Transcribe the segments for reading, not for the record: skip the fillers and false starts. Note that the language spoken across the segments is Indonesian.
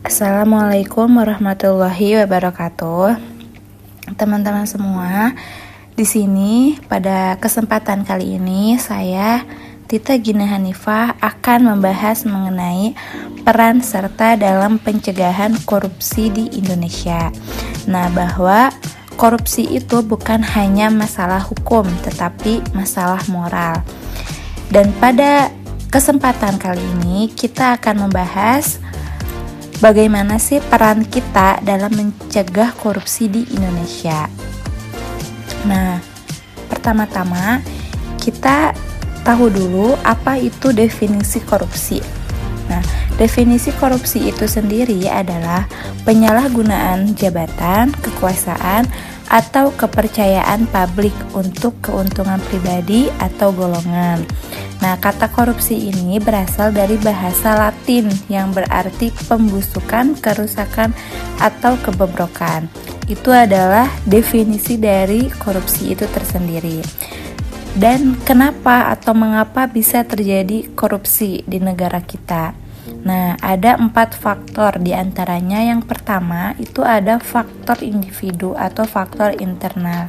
Assalamualaikum warahmatullahi wabarakatuh. Teman-teman semua, di sini pada kesempatan kali ini saya Tita Gina Hanifah akan membahas mengenai peran serta dalam pencegahan korupsi di Indonesia. Nah, bahwa korupsi itu bukan hanya masalah hukum, tetapi masalah moral. Dan pada kesempatan kali ini kita akan membahas bagaimana sih peran kita dalam mencegah korupsi di Indonesia. Nah, pertama-tama kita tahu dulu apa itu definisi korupsi. Nah, definisi korupsi itu sendiri adalah penyalahgunaan jabatan, kekuasaan, atau kepercayaan publik untuk keuntungan pribadi atau golongan. Nah, kata korupsi ini berasal dari bahasa Latin yang berarti pembusukan, kerusakan, atau kebobrokan. Itu adalah definisi dari korupsi itu tersendiri. Dan kenapa atau mengapa bisa terjadi korupsi di negara kita? Nah, ada 4 faktor diantaranya. Yang pertama itu ada faktor individu atau faktor internal.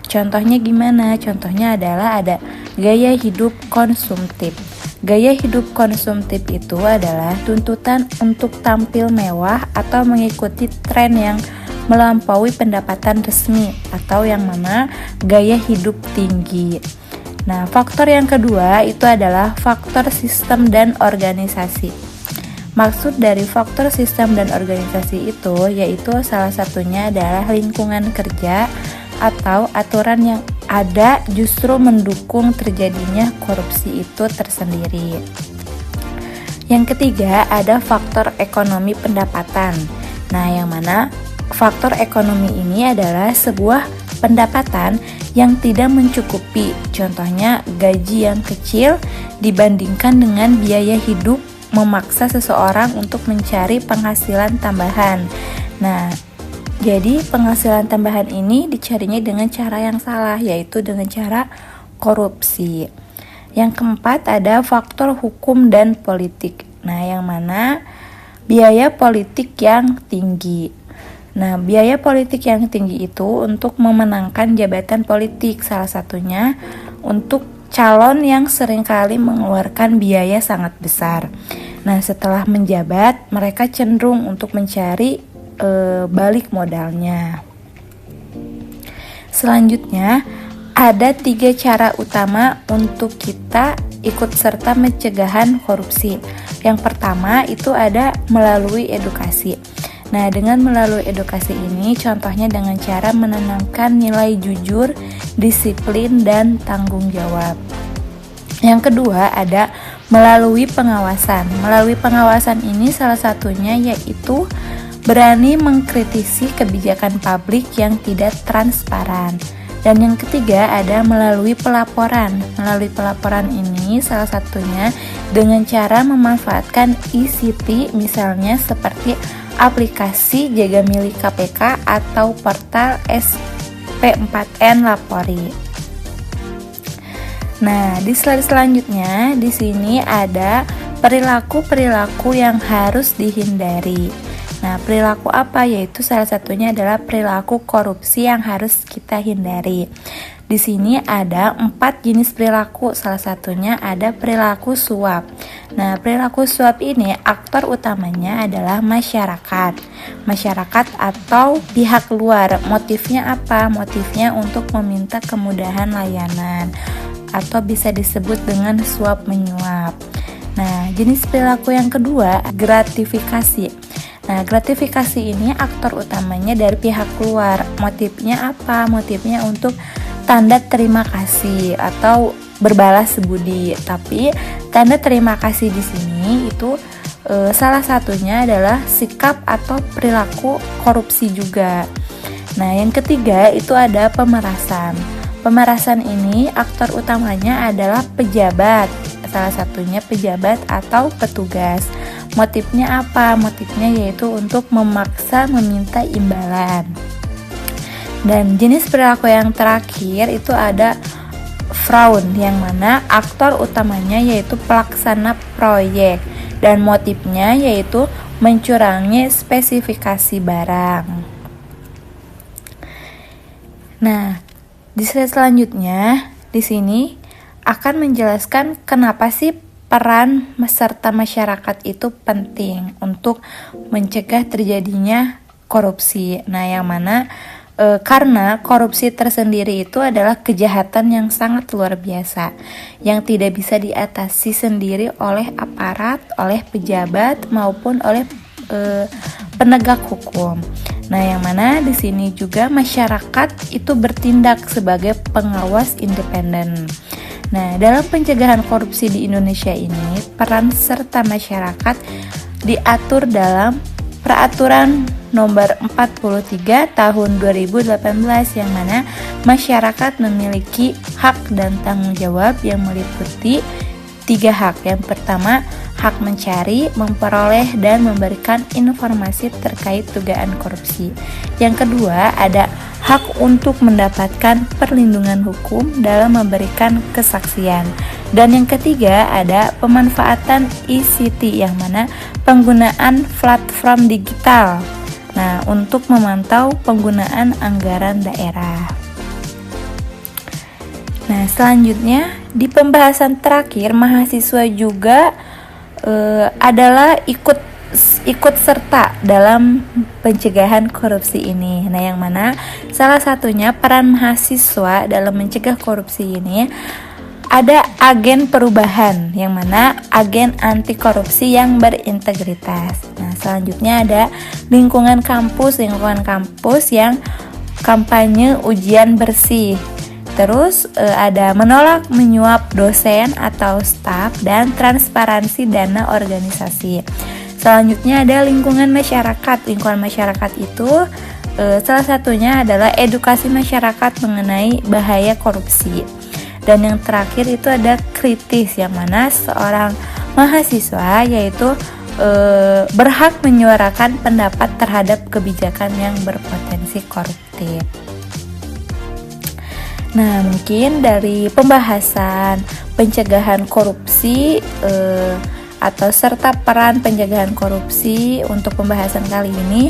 Contohnya gimana? Contohnya adalah ada gaya hidup konsumtif. Gaya hidup konsumtif itu adalah tuntutan untuk tampil mewah atau mengikuti tren yang melampaui pendapatan resmi atau yang mana gaya hidup tinggi. Nah, faktor yang kedua itu adalah faktor sistem dan organisasi. Maksud dari faktor sistem dan organisasi itu yaitu salah satunya adalah lingkungan kerja atau aturan yang ada justru mendukung terjadinya korupsi itu tersendiri. Yang ketiga ada faktor ekonomi pendapatan. Nah, yang mana faktor ekonomi ini adalah sebuah pendapatan yang tidak mencukupi. Contohnya gaji yang kecil dibandingkan dengan biaya hidup memaksa seseorang untuk mencari penghasilan tambahan. Nah, jadi penghasilan tambahan ini dicarinya dengan cara yang salah, yaitu dengan cara korupsi. Yang keempat ada faktor hukum dan politik. Nah, yang mana biaya politik yang tinggi. Nah, biaya politik yang tinggi itu untuk memenangkan jabatan politik, salah satunya untuk calon yang seringkali mengeluarkan biaya sangat besar. Nah, setelah menjabat, mereka cenderung untuk mencari balik modalnya. Selanjutnya, ada 3 cara utama untuk kita ikut serta pencegahan korupsi. Yang pertama itu ada melalui edukasi. Nah, dengan melalui edukasi ini, contohnya dengan cara menanamkan nilai jujur, disiplin, dan tanggung jawab. Yang kedua ada melalui pengawasan. Melalui pengawasan ini salah satunya yaitu berani mengkritisi kebijakan publik yang tidak transparan. Dan yang ketiga ada melalui pelaporan. Melalui pelaporan ini salah satunya dengan cara memanfaatkan ICT, misalnya seperti aplikasi Jaga Milik KPK atau portal SP4N Lapori. Nah, di slide selanjutnya di sini ada perilaku-perilaku yang harus dihindari. Nah, perilaku apa? Yaitu salah satunya adalah perilaku korupsi yang harus kita hindari. Di sini ada 4 jenis perilaku, salah satunya ada perilaku suap. Nah, perilaku suap ini aktor utamanya adalah masyarakat. Masyarakat atau pihak luar. Motifnya apa? Motifnya untuk meminta kemudahan layanan atau bisa disebut dengan suap menyuap. Nah, jenis perilaku yang kedua, gratifikasi. Nah, gratifikasi ini aktor utamanya dari pihak luar. Motifnya apa? Motifnya untuk tanda terima kasih atau berbalas budi. Tapi tanda terima kasih di sini itu salah satunya adalah sikap atau perilaku korupsi juga. Nah, yang ketiga itu ada pemerasan. Pemerasan ini aktor utamanya adalah pejabat, salah satunya pejabat atau petugas. Motifnya apa? Motifnya yaitu untuk memaksa meminta imbalan. Dan jenis perilaku yang terakhir itu ada fraud, yang mana aktor utamanya yaitu pelaksana proyek dan motifnya yaitu mencurangi spesifikasi barang. Nah, di slide selanjutnya di sini akan menjelaskan kenapa sih peran serta masyarakat itu penting untuk mencegah terjadinya korupsi. Nah, yang mana karena korupsi tersendiri itu adalah kejahatan yang sangat luar biasa, yang tidak bisa diatasi sendiri oleh aparat, oleh pejabat maupun oleh penegak hukum. Nah, yang mana di sini juga masyarakat itu bertindak sebagai pengawas independen. Nah, dalam pencegahan korupsi di Indonesia ini, peran serta masyarakat diatur dalam Peraturan Nomor 43 Tahun 2018 yang mana masyarakat memiliki hak dan tanggung jawab yang meliputi 3 hak. Yang pertama, hak mencari, memperoleh, dan memberikan informasi terkait dugaan korupsi. Yang kedua, ada hak untuk mendapatkan perlindungan hukum dalam memberikan kesaksian. Dan yang ketiga ada pemanfaatan ICT yang mana penggunaan platform digital. Nah, untuk memantau penggunaan anggaran daerah. Nah, selanjutnya di pembahasan terakhir mahasiswa juga adalah ikut serta dalam pencegahan korupsi ini. Nah, yang mana salah satunya peran mahasiswa dalam mencegah korupsi ini ada agen perubahan, yang mana agen anti korupsi yang berintegritas. Nah, selanjutnya ada lingkungan kampus yang kampanye ujian bersih. Terus ada menolak menyuap dosen atau staf dan transparansi dana organisasi. Selanjutnya ada lingkungan masyarakat. Lingkungan masyarakat itu salah satunya adalah edukasi masyarakat mengenai bahaya korupsi. Dan yang terakhir itu ada kritis, yang mana seorang mahasiswa yaitu berhak menyuarakan pendapat terhadap kebijakan yang berpotensi koruptif. Nah, mungkin dari pembahasan pencegahan korupsi atau serta peran pencegahan korupsi untuk pembahasan kali ini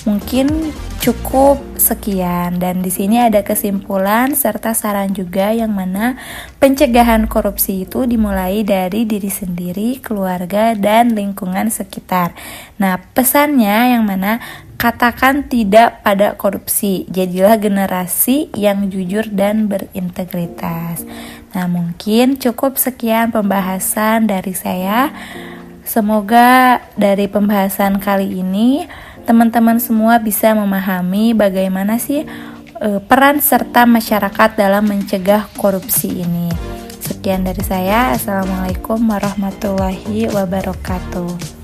mungkin cukup sekian, dan di sini ada kesimpulan serta saran juga yang mana pencegahan korupsi itu dimulai dari diri sendiri, keluarga, dan lingkungan sekitar. Nah, pesannya yang mana katakan tidak pada korupsi, jadilah generasi yang jujur dan berintegritas. Nah, mungkin cukup sekian pembahasan dari saya. Semoga dari pembahasan kali ini teman-teman semua bisa memahami bagaimana sih peran serta masyarakat dalam mencegah korupsi ini. Sekian dari saya. Assalamualaikum warahmatullahi wabarakatuh.